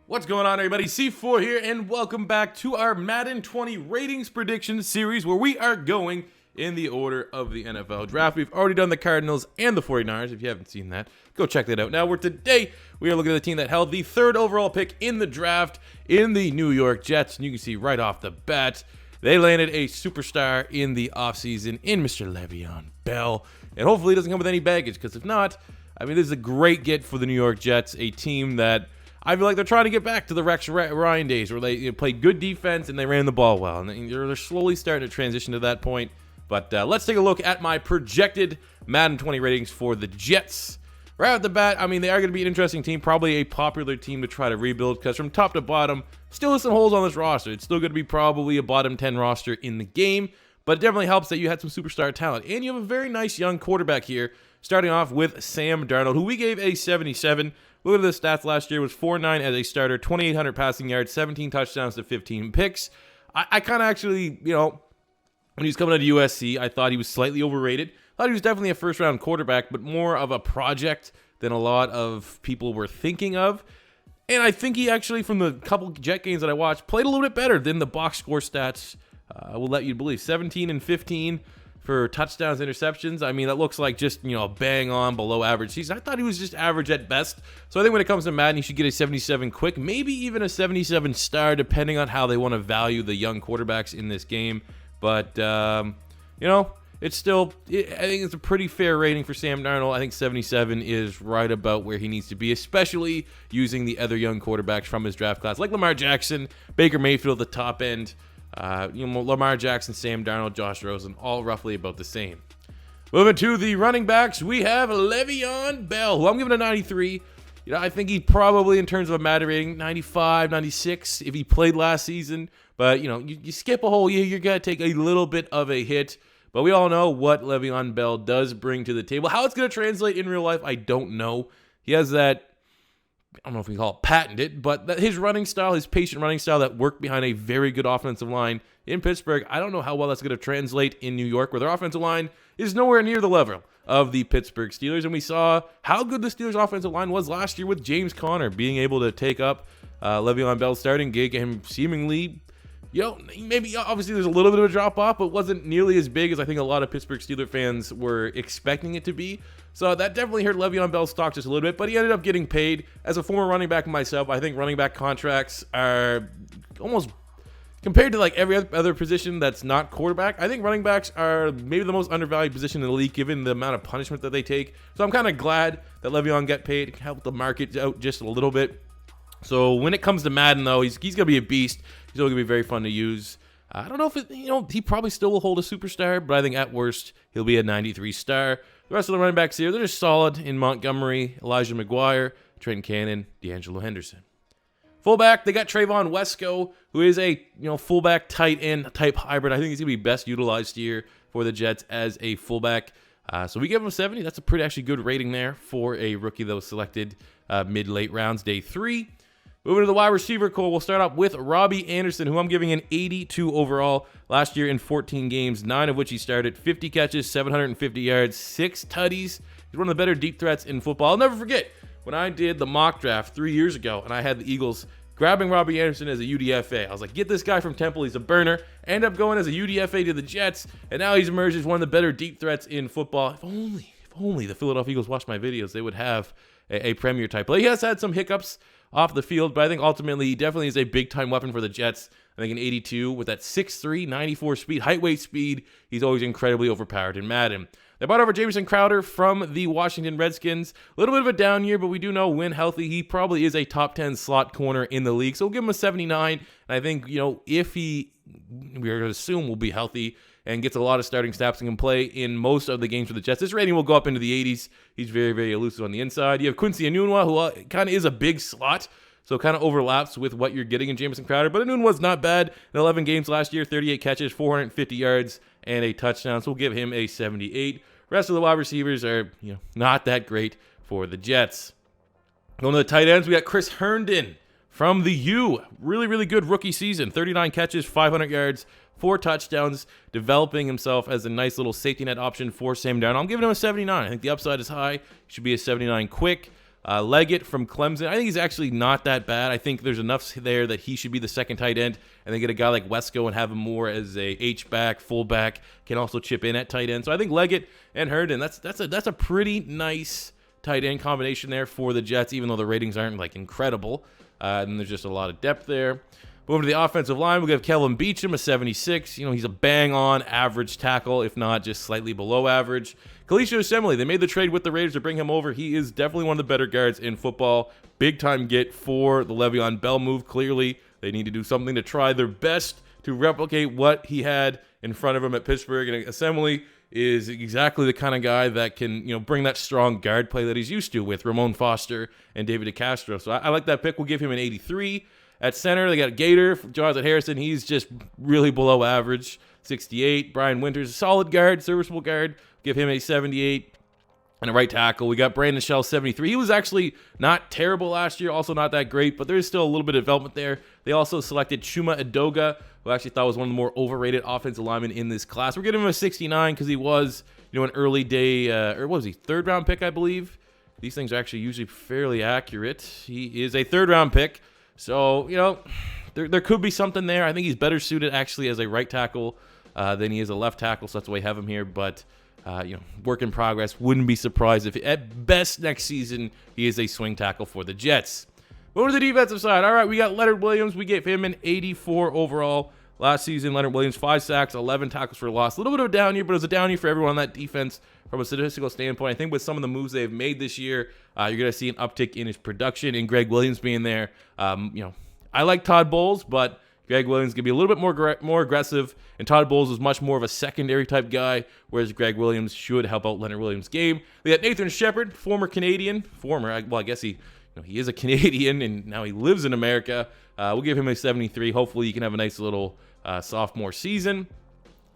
What's going on, everybody? C4 here, and welcome back to our Madden 20 ratings prediction series, where we are going in the order of the NFL draft. We've already done the Cardinals and the 49ers. If you haven't seen that, go check that out. Now, today we are looking at the team that held the third overall pick in the draft in the New York Jets, and you can see right off the bat, they landed a superstar in the offseason in Mr. Le'Veon Bell, and hopefully he doesn't come with any baggage, because if not, I mean, this is a great get for the New York Jets, a team that I feel like they're trying to get back to the Rex Ryan days where they played good defense and they ran the ball well. And they're slowly starting to transition to that point. But let's take a look at my projected Madden 20 ratings for the Jets. Right off the bat, I mean, they are going to be an interesting team, probably a popular team to try to rebuild, because from top to bottom, still has some holes on this roster. It's still going to be probably a bottom 10 roster in the game, but it definitely helps that you had some superstar talent. And you have a very nice young quarterback here, starting off with Sam Darnold, who we gave a 77. Look at the stats last year. Was 4.9 as a starter, 2,800 passing yards, 17 touchdowns to 15 picks. I kind of actually, when he was coming out of USC, I thought he was slightly overrated. I thought he was definitely a first-round quarterback, but more of a project than a lot of people were thinking of. And I think he actually, from the couple Jet games that I watched, played a little bit better than the box score stats will let you believe. 17 and 15 for touchdowns, interceptions. I mean, that looks like just, a bang on below average season. I thought he was just average at best. So I think when it comes to Madden, you should get a 77 quick, maybe even a 77 star, depending on how they want to value the young quarterbacks in this game. But, it's still, I think it's a pretty fair rating for Sam Darnold. I think 77 is right about where he needs to be, especially using the other young quarterbacks from his draft class, like Lamar Jackson, Baker Mayfield at the top end. Lamar Jackson, Sam Darnold, Josh Rosen, all roughly about the same. Moving to the running backs, we have Le'Veon Bell, who I'm giving a 93. I think he probably, in terms of a Madden rating, 95, 96 if he played last season. But, you skip a whole year, you're going to take a little bit of a hit. But we all know what Le'Veon Bell does bring to the table. How it's going to translate in real life, I don't know. He has that, I don't know if we can call it patented, but his running style, his patient running style that worked behind a very good offensive line in Pittsburgh, I don't know how well that's going to translate in New York, where their offensive line is nowhere near the level of the Pittsburgh Steelers. And we saw how good the Steelers' offensive line was last year with James Conner being able to take up Le'Veon Bell's starting gig and seemingly, maybe obviously there's a little bit of a drop off, but wasn't nearly as big as I think a lot of Pittsburgh Steelers fans were expecting it to be. So that definitely hurt Le'Veon Bell's stock just a little bit, but he ended up getting paid. As a former running back myself, I think running back contracts are almost, compared to like every other position that's not quarterback, I think running backs are maybe the most undervalued position in the league given the amount of punishment that they take. So I'm kind of glad that Le'Veon got paid, helped the market out just a little bit. So when it comes to Madden, though, he's going to be a beast. He's still going to be very fun to use. I don't know if he probably still will hold a superstar, but I think at worst he'll be a 93 star. The rest of the running backs here, they're just solid in Montgomery, Elijah McGuire, Trent Cannon, D'Angelo Henderson. Fullback, they got Trayvon Wesco, who is a fullback tight end type hybrid. I think he's going to be best utilized here for the Jets as a fullback. So we give him a 70. That's a pretty actually good rating there for a rookie that was selected mid-late rounds, day 3. Moving to the wide receiver core, we'll start up with Robbie Anderson, who I'm giving an 82 overall. Last year in 14 games, 9 of which he started, 50 catches, 750 yards, 6 tutties. He's one of the better deep threats in football. I'll never forget when I did the mock draft 3 years ago, and I had the Eagles grabbing Robbie Anderson as a UDFA. I was like, get this guy from Temple. He's a burner. End up going as a UDFA to the Jets, and now he's emerged as one of the better deep threats in football. If only the Philadelphia Eagles watched my videos, they would have a premier type play. He has had some hiccups off the field, but I think ultimately he definitely is a big-time weapon for the Jets. I think an 82 with that 6'3", 94 speed, height, weight, speed. He's always incredibly overpowered in Madden. They brought over Jamison Crowder from the Washington Redskins. A little bit of a down year, but we do know when healthy, he probably is a top 10 slot corner in the league. So we'll give him a 79. And I think, if we're going to assume will be healthy and gets a lot of starting snaps and can play in most of the games for the Jets, this rating will go up into the 80s. He's very, very elusive on the inside. You have Quincy Enunwa, who kind of is a big slot, so kind of overlaps with what you're getting in Jamison Crowder. But Enunwa's not bad. In 11 games last year, 38 catches, 450 yards, and a touchdown. So we'll give him a 78. Rest of the wide receivers are, not that great for the Jets. Going to the tight ends, we got Chris Herndon from the U. Really, really good rookie season. 39 catches, 500 yards, 4 touchdowns, developing himself as a nice little safety net option for Sam Darnold. I'm giving him a 79. I think the upside is high. Should be a 79 quick. Leggett from Clemson, I think he's actually not that bad. I think there's enough there that he should be the second tight end, and then get a guy like Wesco and have him more as a H-back, fullback, can also chip in at tight end. So I think Leggett and Herndon, that's a pretty nice tight end combination there for the Jets, even though the ratings aren't like incredible. And there's just a lot of depth there. Moving to the offensive line, we have Kelvin Beachum, a 76. He's a bang-on average tackle, if not just slightly below average. Kalisha Assembly, they made the trade with the Raiders to bring him over. He is definitely one of the better guards in football. Big-time get for the Le'Veon Bell move. Clearly, they need to do something to try their best to replicate what he had in front of him at Pittsburgh. And Assembly is exactly the kind of guy that can, bring that strong guard play that he's used to with Ramon Foster and David DeCastro. So I like that pick. We'll give him an 83. At center, they got Gator, Jonathan Harrison. He's just really below average, 68. Brian Winters, solid guard, serviceable guard. Give him a 78. And a right tackle, we got Brandon Shell, 73. He was actually not terrible last year, also not that great, but there's still a little bit of development there. They also selected Chuma Edoga, who I actually thought was one of the more overrated offensive linemen in this class. We're giving him a 69 because he was, an early day, or what was he, third-round pick, I believe. These things are actually usually fairly accurate. He is a third-round pick. So, there could be something there. I think he's better suited actually as a right tackle than he is a left tackle, so that's why I have him here. But, work in progress. Wouldn't be surprised if at best next season he is a swing tackle for the Jets. Over to the defensive side. All right, we got Leonard Williams. We gave him an 84 overall. Last season, Leonard Williams, 5 sacks, 11 tackles for loss. A little bit of a down year, but it was a down year for everyone on that defense from a statistical standpoint. I think with some of the moves they've made this year, you're going to see an uptick in his production and Greg Williams being there. I like Todd Bowles, but Greg Williams can be a little bit more aggressive, and Todd Bowles is much more of a secondary type guy, whereas Greg Williams should help out Leonard Williams' game. We got Nathan Shepard, former Canadian, I guess he is a Canadian, and now he lives in America. We'll give him a 73. Hopefully, he can have a nice little sophomore season.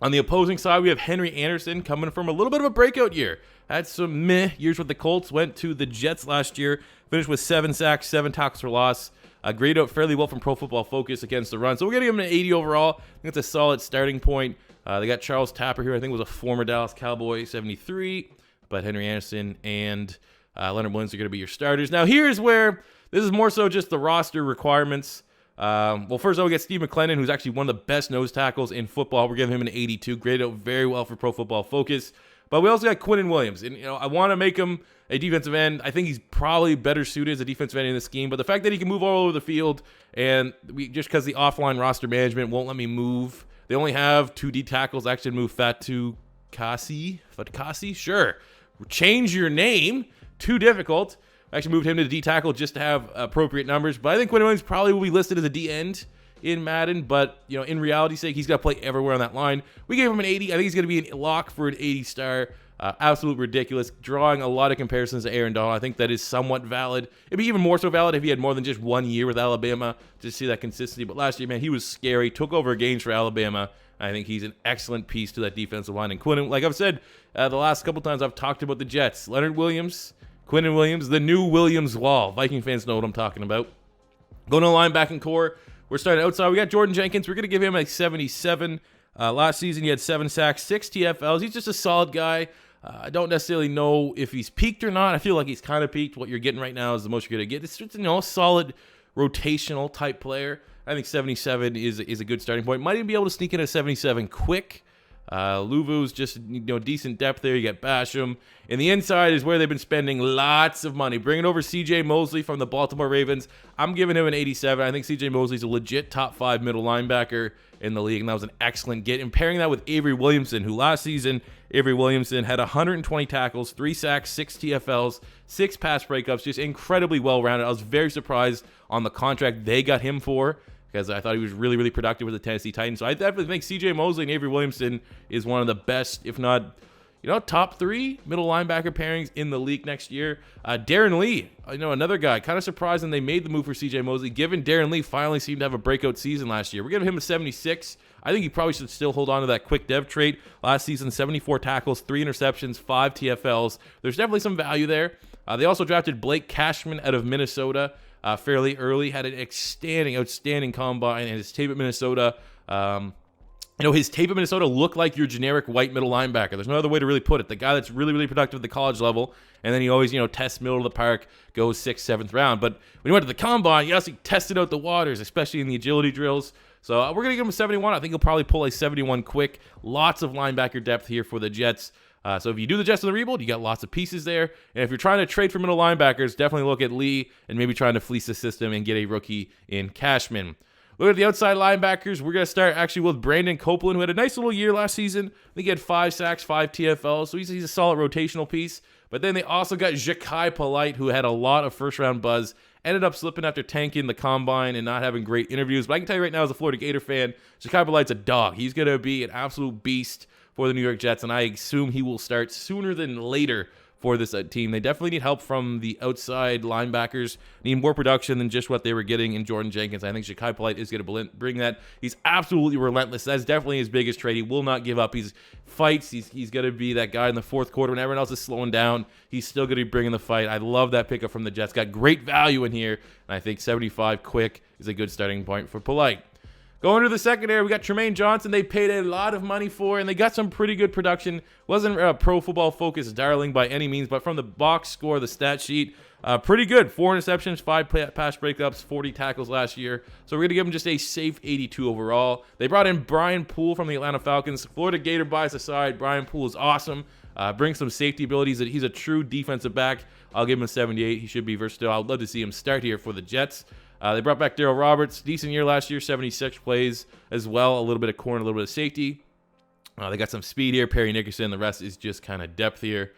On the opposing side, we have Henry Anderson coming from a little bit of a breakout year. Had some meh years with the Colts, went to the Jets last year, finished with 7 sacks, 7 tackles for loss. Graded out fairly well from Pro Football Focus against the run. So we're going to give him an 80 overall. I think it's a solid starting point. They got Charles Tapper here. I think was a former Dallas Cowboy, 73. But Henry Anderson and Leonard Williams are going to be your starters. Now, here's where this is more so just the roster requirements. Well, first of all, we got Steve McLennan, who's actually one of the best nose tackles in football. We're giving him an 82. Graded out very well for Pro Football Focus. But we also got Quinnen Williams. And, I want to make him a defensive end. I think he's probably better suited as a defensive end in the scheme. But the fact that he can move all over the field, and just because the offline roster management won't let me move, they only have 2 D tackles. I actually move Fatukasi. Sure. Change your name. Too difficult. I actually moved him to the D tackle just to have appropriate numbers. But I think Quinnen Williams probably will be listed as a D end in Madden. But, in reality's sake, he's got to play everywhere on that line. We gave him an 80. I think he's going to be a lock for an 80 star. Absolute ridiculous. Drawing a lot of comparisons to Aaron Donald. I think that is somewhat valid. It'd be even more so valid if he had more than just 1 year with Alabama to see that consistency. But last year, man, he was scary. Took over games for Alabama. I think he's an excellent piece to that defensive line. And Quinnen, like I've said the last couple times I've talked about the Jets, Leonard Williams, Quinnen Williams, the new Williams Wall. Viking fans know what I'm talking about. Going to the linebacking core, we're starting outside. We got Jordan Jenkins. We're going to give him a 77. Last season, he had 7 sacks, 6 TFLs. He's just a solid guy. I don't necessarily know if he's peaked or not. I feel like he's kind of peaked. What you're getting right now is the most you're going to get. It's just, a solid rotational type player. I think 77 is a good starting point. Might even be able to sneak in a 77 quick. Luvu's just, decent depth there. You got Basham. And the inside is where they've been spending lots of money. Bringing over C.J. Mosley from the Baltimore Ravens. I'm giving him an 87. I think C.J. Mosley's a legit top 5 middle linebacker in the league, and that was an excellent get. And pairing that with Avery Williamson, who last season, Avery Williamson had 120 tackles, 3 sacks, 6 TFLs, 6 pass breakups, just incredibly well-rounded. I was very surprised on the contract they got him for, because I thought he was really, really productive with the Tennessee Titans. So I definitely think C.J. Mosley and Avery Williamson is one of the best, if not, top 3 middle linebacker pairings in the league next year. Darren Lee, another guy. Kind of surprised when they made the move for C.J. Mosley, given Darren Lee finally seemed to have a breakout season last year. We're giving him a 76. I think he probably should still hold on to that quick dev trait. Last season, 74 tackles, 3 interceptions, 5 TFLs. There's definitely some value there. They also drafted Blake Cashman out of Minnesota fairly early. Had an outstanding combine, and his tape at Minnesota his tape at Minnesota looked like your generic white middle linebacker. There's no other way to really put it. The guy that's really, really productive at the college level, and then he always, tests middle of the park, goes 6th, 7th round. But when he went to the combine, he also tested out the waters, especially in the agility drills. So we're going to give him a 71. I think he'll probably pull a 71 quick. Lots of linebacker depth here for the Jets. So if you do the Jets in the rebuild, you got lots of pieces there. And if you're trying to trade for middle linebackers, definitely look at Lee and maybe trying to fleece the system and get a rookie in Cashman. Look at the outside linebackers. We're going to start actually with Brandon Copeland, who had a nice little year last season. I think he had 5 sacks, 5 TFLs, so he's a solid rotational piece. But then they also got Jachai Polite, who had a lot of first-round buzz, ended up slipping after tanking the combine and not having great interviews. But I can tell you right now, as a Florida Gator fan, Jachai Polite's a dog. He's going to be an absolute beast for the New York Jets, and I assume he will start sooner than later for this team. They definitely need help from the outside linebackers, need more production than just what they were getting in Jordan Jenkins. I think Jachai Polite is going to bring that. He's absolutely relentless. That's definitely his biggest trait. He will not give up. He fights. He's going to be that guy in the fourth quarter when everyone else is slowing down. He's still going to be bringing the fight. I love that pickup from the Jets. Got great value in here, and I think 75 quick is a good starting point for Polite. Going to the secondary, we got Tremaine Johnson. They paid a lot of money for, and they got some pretty good production. Wasn't a Pro Football Focus darling by any means, but from the box score, the stat sheet, pretty good. 4 interceptions, 5 pass breakups, 40 tackles last year. So we're going to give him just a safe 82 overall. They brought in Brian Poole from the Atlanta Falcons. Florida Gator bias aside, Brian Poole is awesome. Brings some safety abilities. He's a true defensive back. I'll give him a 78. He should be versatile. I'd love to see him start here for the Jets. They brought back Darryl Roberts. Decent year last year, 76 plays as well. A little bit of corner, a little bit of safety. They got some speed here. Perry Nickerson. The rest is just kind of depth here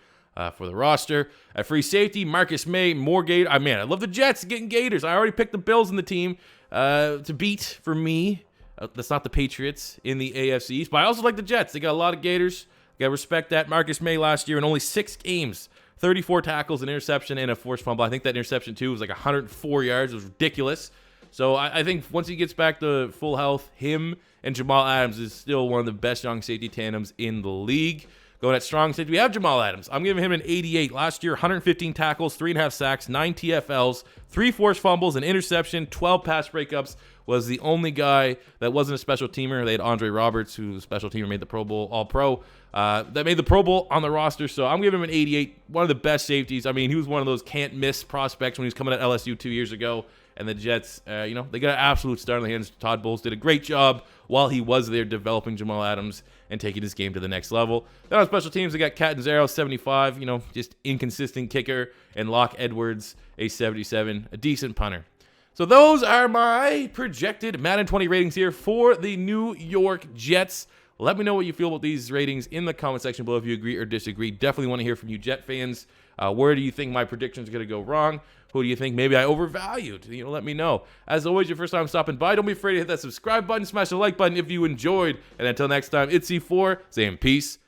for the roster. At free safety, Marcus May, more Gator. I love the Jets getting Gators. I already picked the Bills in the team to beat for me. That's not the Patriots in the AFC East, but I also like the Jets. They got a lot of Gators. Got to respect that. Marcus May last year in only 6 games. 34 tackles, an interception, and a forced fumble. I think that interception, too, was like 104 yards. It was ridiculous. So I think once he gets back to full health, him and Jamal Adams is still one of the best young safety tandems in the league. Going at strong safety, we have Jamal Adams. I'm giving him an 88. Last year, 115 tackles, 3.5 sacks, 9 TFLs, 3 forced fumbles, an interception, 12 pass breakups. Was the only guy that wasn't a special teamer. They had Andre Roberts, who was a special teamer, made the Pro Bowl, All-Pro. That made the Pro Bowl on the roster, so I'm giving him an 88. One of the best safeties. He was one of those can't-miss prospects when he was coming at LSU 2 years ago. And the Jets, they got an absolute start in the hands. Todd Bowles did a great job while he was there developing Jamal Adams and taking his game to the next level. Then on special teams, they got Catanzaro, 75, just inconsistent kicker, and Locke Edwards, a 77, a decent punter. So those are my projected Madden 20 ratings here for the New York Jets. Let me know what you feel about these ratings in the comment section below if you agree or disagree. Definitely want to hear from you Jet fans. Where do you think my predictions are going to go wrong? Who do you think maybe I overvalued? Let me know. As always, your first time stopping by, don't be afraid to hit that subscribe button, smash the like button if you enjoyed. And until next time, it's C4 saying peace